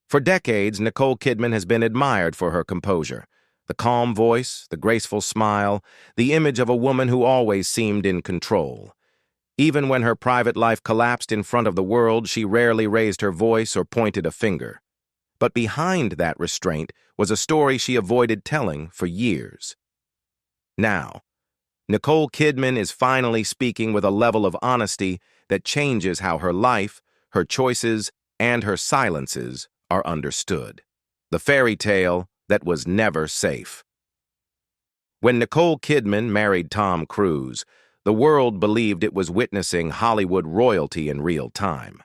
For decades, Nicole Kidman has been admired for her composure. The calm voice, the graceful smile, the image of a woman who always seemed in control. Even when her private life collapsed in front of the world, she rarely raised her voice or pointed a finger. But behind that restraint was a story she avoided telling for years. Now, Nicole Kidman is finally speaking with a level of honesty that changes how her life, her choices, and her silences are understood. The fairy tale that was never safe. When Nicole Kidman married Tom Cruise, the world believed it was witnessing Hollywood royalty in real time.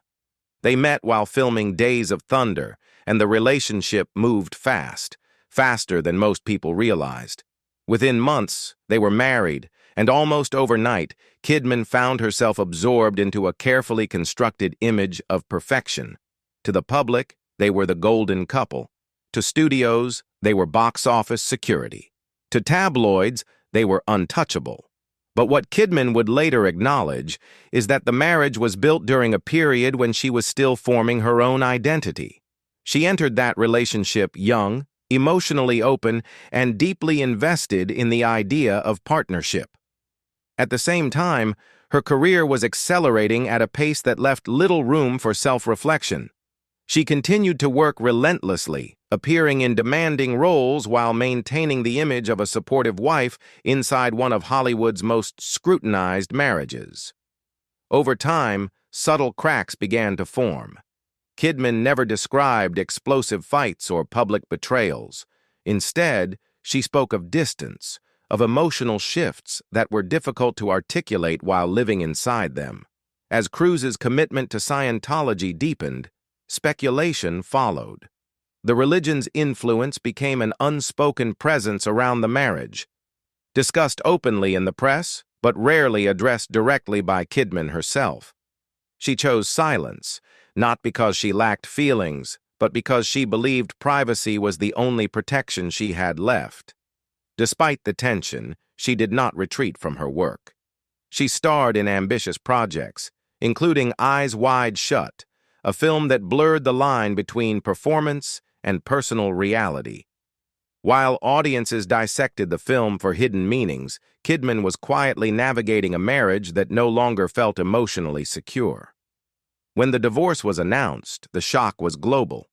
They met while filming Days of Thunder, and the relationship moved fast, faster than most people realized. Within months, they were married, and almost overnight, Kidman found herself absorbed into a carefully constructed image of perfection. To the public, they were the golden couple. To studios, they were box office security. To tabloids, they were untouchable. But what Kidman would later acknowledge is that the marriage was built during a period when she was still forming her own identity. She entered that relationship young, emotionally open, and deeply invested in the idea of partnership. At the same time, her career was accelerating at a pace that left little room for self-reflection. She continued to work relentlessly, appearing in demanding roles while maintaining the image of a supportive wife inside one of Hollywood's most scrutinized marriages. Over time, subtle cracks began to form. Kidman never described explosive fights or public betrayals. Instead, she spoke of distance, of emotional shifts that were difficult to articulate while living inside them. As Cruise's commitment to Scientology deepened, speculation followed. The religion's influence became an unspoken presence around the marriage, discussed openly in the press, but rarely addressed directly by Kidman herself. She chose silence, not because she lacked feelings, but because she believed privacy was the only protection she had left. Despite the tension, she did not retreat from her work. She starred in ambitious projects, including Eyes Wide Shut, a film that blurred the line between performance and personal reality. While audiences dissected the film for hidden meanings, Kidman was quietly navigating a marriage that no longer felt emotionally secure. When the divorce was announced, the shock was global.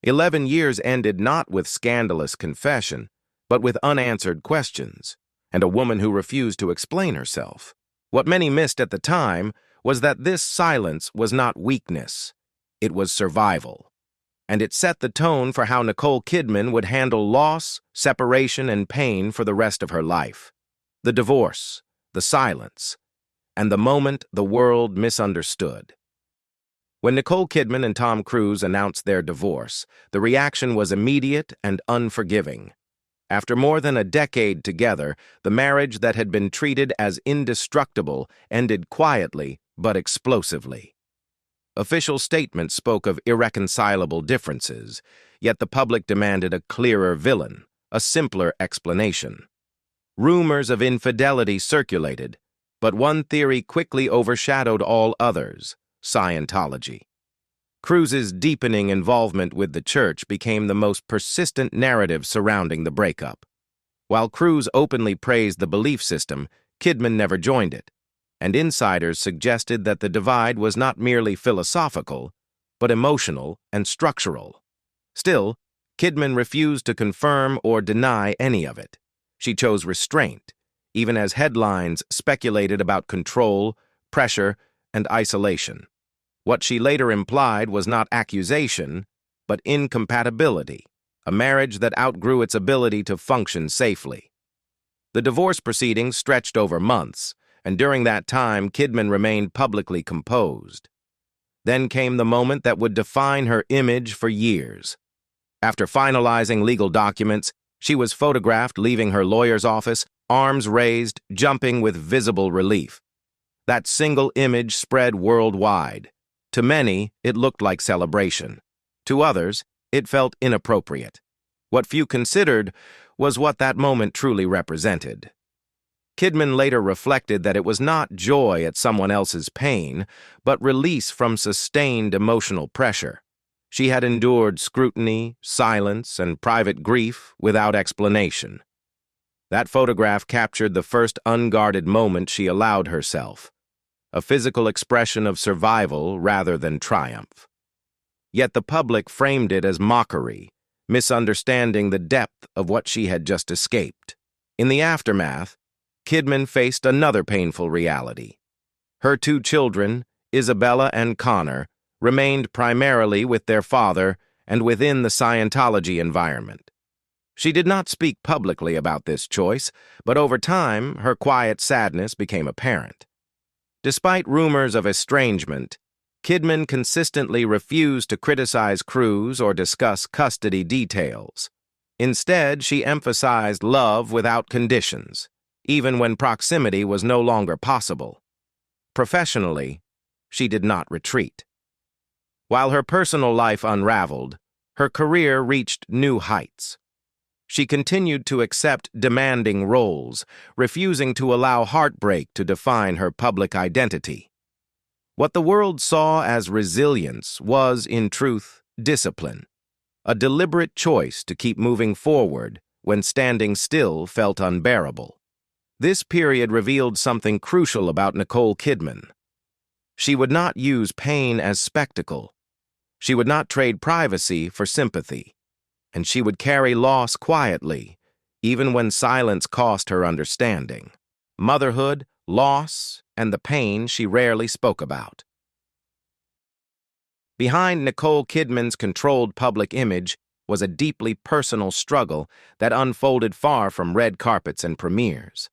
11 years ended not with scandalous confession, but with unanswered questions, and a woman who refused to explain herself. What many missed at the time was that this silence was not weakness, it was survival. And it set the tone for how Nicole Kidman would handle loss, separation, and pain for the rest of her life. The divorce, the silence, and the moment the world misunderstood. When Nicole Kidman and Tom Cruise announced their divorce, the reaction was immediate and unforgiving. After more than a decade together, the marriage that had been treated as indestructible ended quietly but explosively. Official statements spoke of irreconcilable differences, yet the public demanded a clearer villain, a simpler explanation. Rumors of infidelity circulated, but one theory quickly overshadowed all others: Scientology. Cruise's deepening involvement with the church became the most persistent narrative surrounding the breakup. While Cruise openly praised the belief system, Kidman never joined it, and insiders suggested that the divide was not merely philosophical, but emotional and structural. Still, Kidman refused to confirm or deny any of it. She chose restraint, even as headlines speculated about control, pressure, and isolation. What she later implied was not accusation, but incompatibility, a marriage that outgrew its ability to function safely. The divorce proceedings stretched over months, and during that time, Kidman remained publicly composed. Then came the moment that would define her image for years. After finalizing legal documents, she was photographed leaving her lawyer's office, arms raised, jumping with visible relief. That single image spread worldwide. To many, it looked like celebration. To others, it felt inappropriate. What few considered was what that moment truly represented. Kidman later reflected that it was not joy at someone else's pain, but release from sustained emotional pressure. She had endured scrutiny, silence, and private grief without explanation. That photograph captured the first unguarded moment she allowed herself, a physical expression of survival rather than triumph. Yet the public framed it as mockery, misunderstanding the depth of what she had just escaped. In the aftermath, Kidman faced another painful reality. Her two children, Isabella and Connor, remained primarily with their father and within the Scientology environment. She did not speak publicly about this choice, but over time, her quiet sadness became apparent. Despite rumors of estrangement, Kidman consistently refused to criticize Cruz or discuss custody details. Instead, she emphasized love without conditions, even when proximity was no longer possible. Professionally, she did not retreat. While her personal life unraveled, her career reached new heights. She continued to accept demanding roles, refusing to allow heartbreak to define her public identity. What the world saw as resilience was, in truth, discipline, a deliberate choice to keep moving forward when standing still felt unbearable. This period revealed something crucial about Nicole Kidman. She would not use pain as spectacle. She would not trade privacy for sympathy. And she would carry loss quietly, even when silence cost her understanding. Motherhood, loss, and the pain she rarely spoke about. Behind Nicole Kidman's controlled public image was a deeply personal struggle that unfolded far from red carpets and premieres.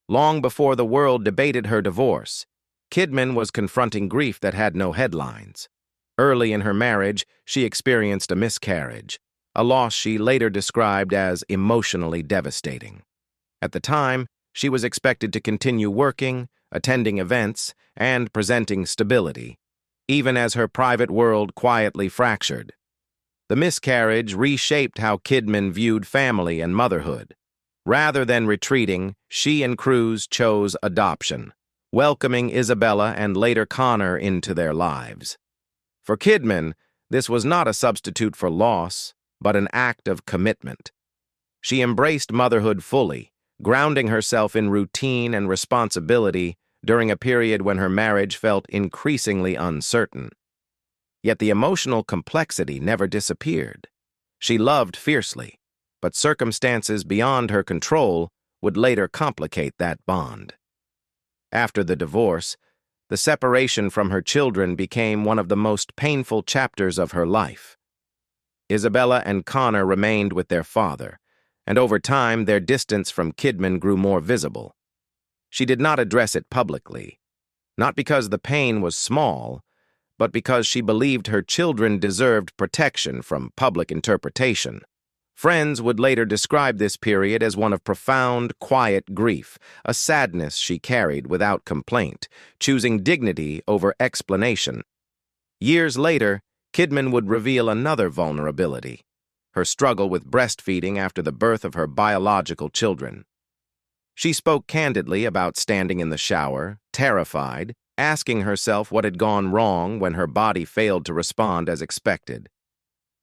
Long before the world debated her divorce, Kidman was confronting grief that had no headlines. Early in her marriage, she experienced a miscarriage, a loss she later described as emotionally devastating. At the time, she was expected to continue working, attending events, and presenting stability, even as her private world quietly fractured. The miscarriage reshaped how Kidman viewed family and motherhood. Rather than retreating, she and Cruz chose adoption, welcoming Isabella and later Connor into their lives. For Kidman, this was not a substitute for loss, but an act of commitment. She embraced motherhood fully, grounding herself in routine and responsibility during a period when her marriage felt increasingly uncertain. Yet the emotional complexity never disappeared. She loved fiercely, but circumstances beyond her control would later complicate that bond. After the divorce, the separation from her children became one of the most painful chapters of her life. Isabella and Connor remained with their father, and over time their distance from Kidman grew more visible. She did not address it publicly, not because the pain was small, but because she believed her children deserved protection from public interpretation. Friends would later describe this period as one of profound, quiet grief, a sadness she carried without complaint, choosing dignity over explanation. Years later, Kidman would reveal another vulnerability, her struggle with breastfeeding after the birth of her biological children. She spoke candidly about standing in the shower, terrified, asking herself what had gone wrong when her body failed to respond as expected.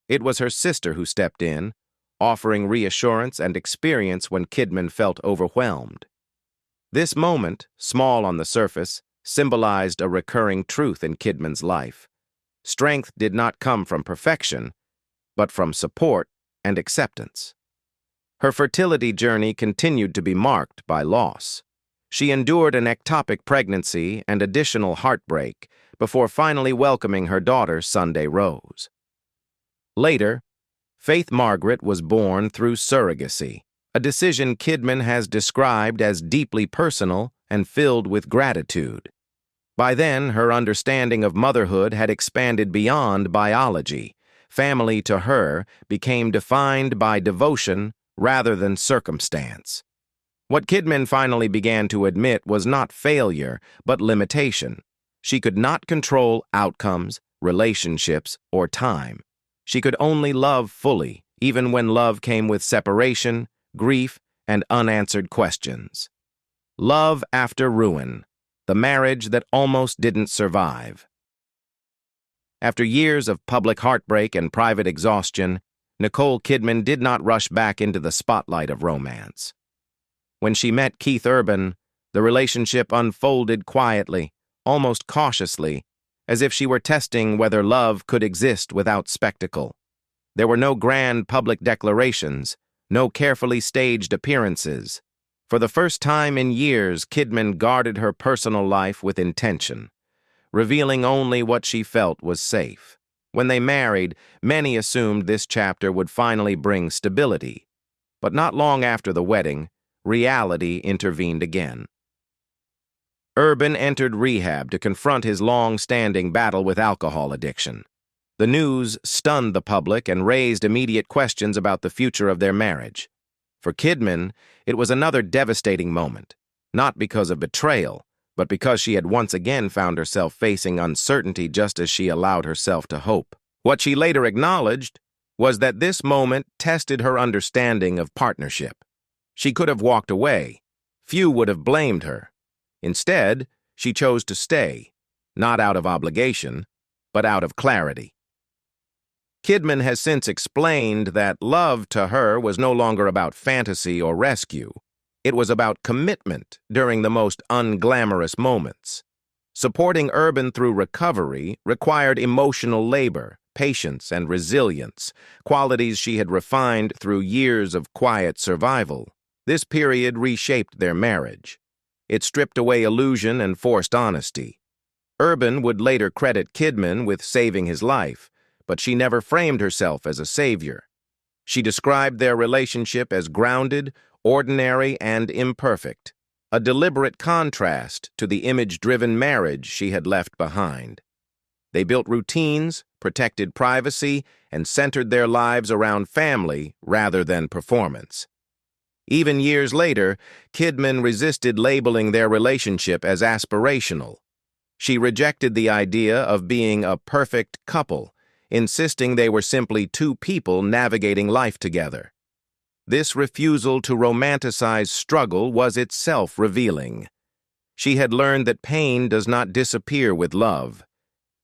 It was her sister who stepped in, offering reassurance and experience when Kidman felt overwhelmed. This moment, small on the surface, symbolized a recurring truth in Kidman's life. Strength did not come from perfection, but from support and acceptance. Her fertility journey continued to be marked by loss. She endured an ectopic pregnancy and additional heartbreak before finally welcoming her daughter, Sunday Rose. Later, Faith Margaret was born through surrogacy, a decision Kidman has described as deeply personal and filled with gratitude. By then, her understanding of motherhood had expanded beyond biology. Family to her became defined by devotion rather than circumstance. What Kidman finally began to admit was not failure, but limitation. She could not control outcomes, relationships, or time. She could only love fully, even when love came with separation, grief, and unanswered questions. Love after ruin, the marriage that almost didn't survive. After years of public heartbreak and private exhaustion, Nicole Kidman did not rush back into the spotlight of romance. When she met Keith Urban, the relationship unfolded quietly, almost cautiously, as if she were testing whether love could exist without spectacle. There were no grand public declarations, no carefully staged appearances. For the first time in years, Kidman guarded her personal life with intention, revealing only what she felt was safe. When they married, many assumed this chapter would finally bring stability. But not long after the wedding, reality intervened again. Urban entered rehab to confront his long-standing battle with alcohol addiction. The news stunned the public and raised immediate questions about the future of their marriage. For Kidman, it was another devastating moment, not because of betrayal, but because she had once again found herself facing uncertainty just as she allowed herself to hope. What she later acknowledged was that this moment tested her understanding of partnership. She could have walked away. Few would have blamed her. Instead, she chose to stay, not out of obligation, but out of clarity. Kidman has since explained that love to her was no longer about fantasy or rescue. It was about commitment during the most unglamorous moments. Supporting Urban through recovery required emotional labor, patience, and resilience, qualities she had refined through years of quiet survival. This period reshaped their marriage. It stripped away illusion and forced honesty. Urban would later credit Kidman with saving his life, but she never framed herself as a savior. She described their relationship as grounded, ordinary, and imperfect, a deliberate contrast to the image-driven marriage she had left behind. They built routines, protected privacy, and centered their lives around family rather than performance. Even years later, Kidman resisted labeling their relationship as aspirational. She rejected the idea of being a perfect couple, insisting they were simply two people navigating life together. This refusal to romanticize struggle was itself revealing. She had learned that pain does not disappear with love.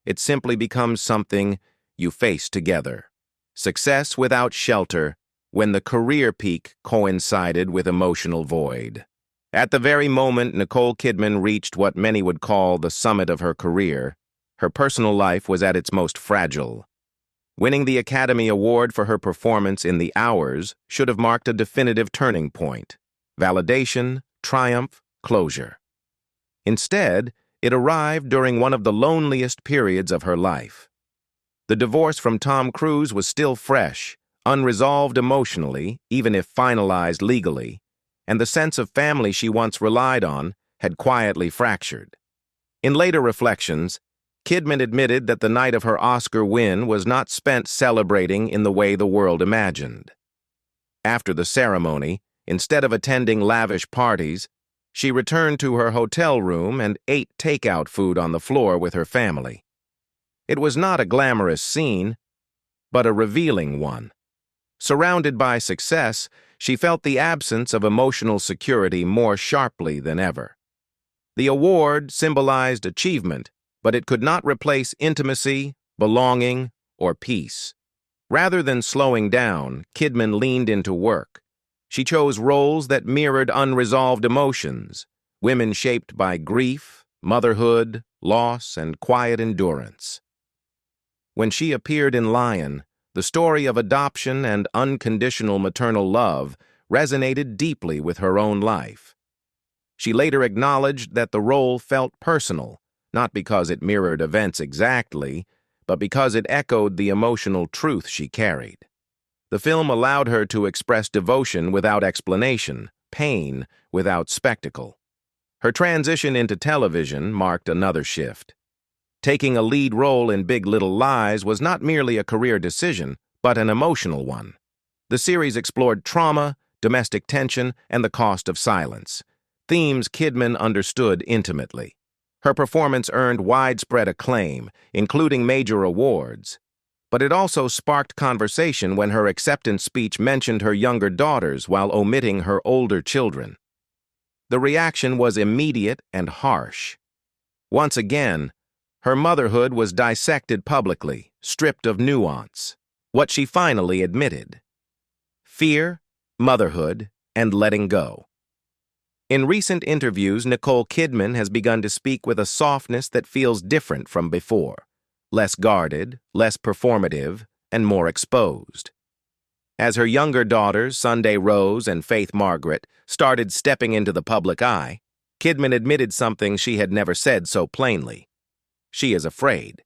It simply becomes something you face together. Success without shelter, when the career peak coincided with emotional void. At the very moment Nicole Kidman reached what many would call the summit of her career, her personal life was at its most fragile. Winning the Academy Award for her performance in The Hours should have marked a definitive turning point. Validation, triumph, closure. Instead, it arrived during one of the loneliest periods of her life. The divorce from Tom Cruise was still fresh, unresolved emotionally, even if finalized legally, and the sense of family she once relied on had quietly fractured. In later reflections, Kidman admitted that the night of her Oscar win was not spent celebrating in the way the world imagined. After the ceremony, instead of attending lavish parties, she returned to her hotel room and ate takeout food on the floor with her family. It was not a glamorous scene, but a revealing one. Surrounded by success, she felt the absence of emotional security more sharply than ever. The award symbolized achievement, but it could not replace intimacy, belonging, or peace. Rather than slowing down, Kidman leaned into work. She chose roles that mirrored unresolved emotions, women shaped by grief, motherhood, loss, and quiet endurance. When she appeared in Lion, the story of adoption and unconditional maternal love resonated deeply with her own life. She later acknowledged that the role felt personal, not because it mirrored events exactly, but because it echoed the emotional truth she carried. The film allowed her to express devotion without explanation, pain without spectacle. Her transition into television marked another shift. Taking a lead role in Big Little Lies was not merely a career decision, but an emotional one. The series explored trauma, domestic tension, and the cost of silence, themes Kidman understood intimately. Her performance earned widespread acclaim, including major awards. But it also sparked conversation when her acceptance speech mentioned her younger daughters while omitting her older children. The reaction was immediate and harsh. Once again, Her motherhood was dissected publicly, stripped of nuance. What she finally admitted: fear, motherhood, and letting go. In recent interviews, Nicole Kidman has begun to speak with a softness that feels different from before, less guarded, less performative, and more exposed. As her younger daughters, Sunday Rose and Faith Margaret, started stepping into the public eye, Kidman admitted something she had never said so plainly. She is afraid.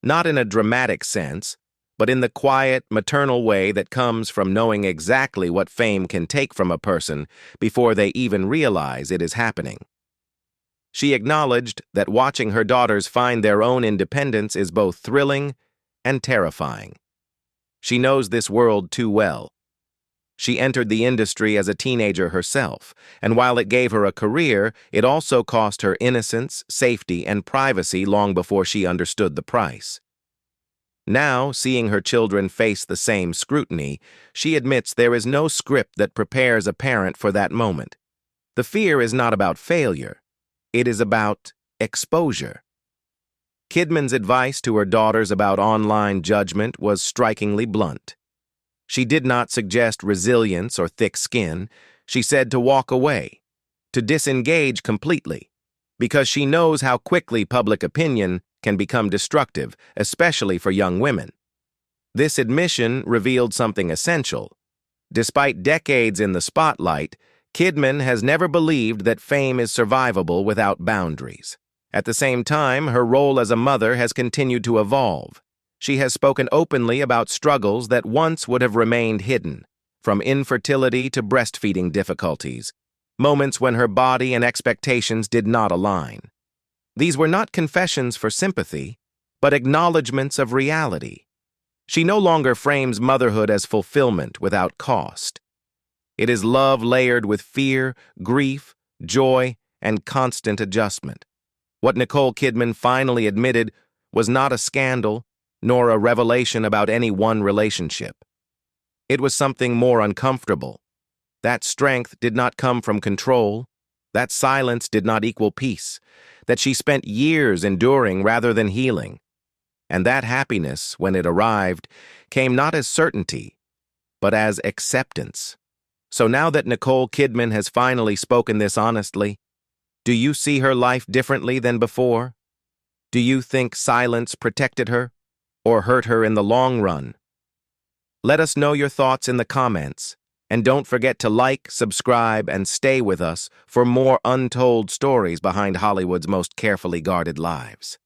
Not in a dramatic sense, but in the quiet, maternal way that comes from knowing exactly what fame can take from a person before they even realize it is happening. She acknowledged that watching her daughters find their own independence is both thrilling and terrifying. She knows this world too well. She entered the industry as a teenager herself, and while it gave her a career, it also cost her innocence, safety, and privacy long before she understood the price. Now, seeing her children face the same scrutiny, she admits there is no script that prepares a parent for that moment. The fear is not about failure. It is about exposure. Kidman's advice to her daughters about online judgment was strikingly blunt. She did not suggest resilience or thick skin. She said to walk away, to disengage completely, because she knows how quickly public opinion can become destructive, especially for young women. This admission revealed something essential. Despite decades in the spotlight, Kidman has never believed that fame is survivable without boundaries. At the same time, her role as a mother has continued to evolve. She has spoken openly about struggles that once would have remained hidden, from infertility to breastfeeding difficulties, moments when her body and expectations did not align. These were not confessions for sympathy, but acknowledgments of reality. She no longer frames motherhood as fulfillment without cost. It is love layered with fear, grief, joy, and constant adjustment. What Nicole Kidman finally admitted was not a scandal, nor a revelation about any one relationship. It was something more uncomfortable. That strength did not come from control. That silence did not equal peace. That she spent years enduring rather than healing. And that happiness, when it arrived, came not as certainty, but as acceptance. So now that Nicole Kidman has finally spoken this honestly, do you see her life differently than before? Do you think silence protected her or hurt her in the long run? Let us know your thoughts in the comments, and don't forget to like, subscribe, and stay with us for more untold stories behind Hollywood's most carefully guarded lives.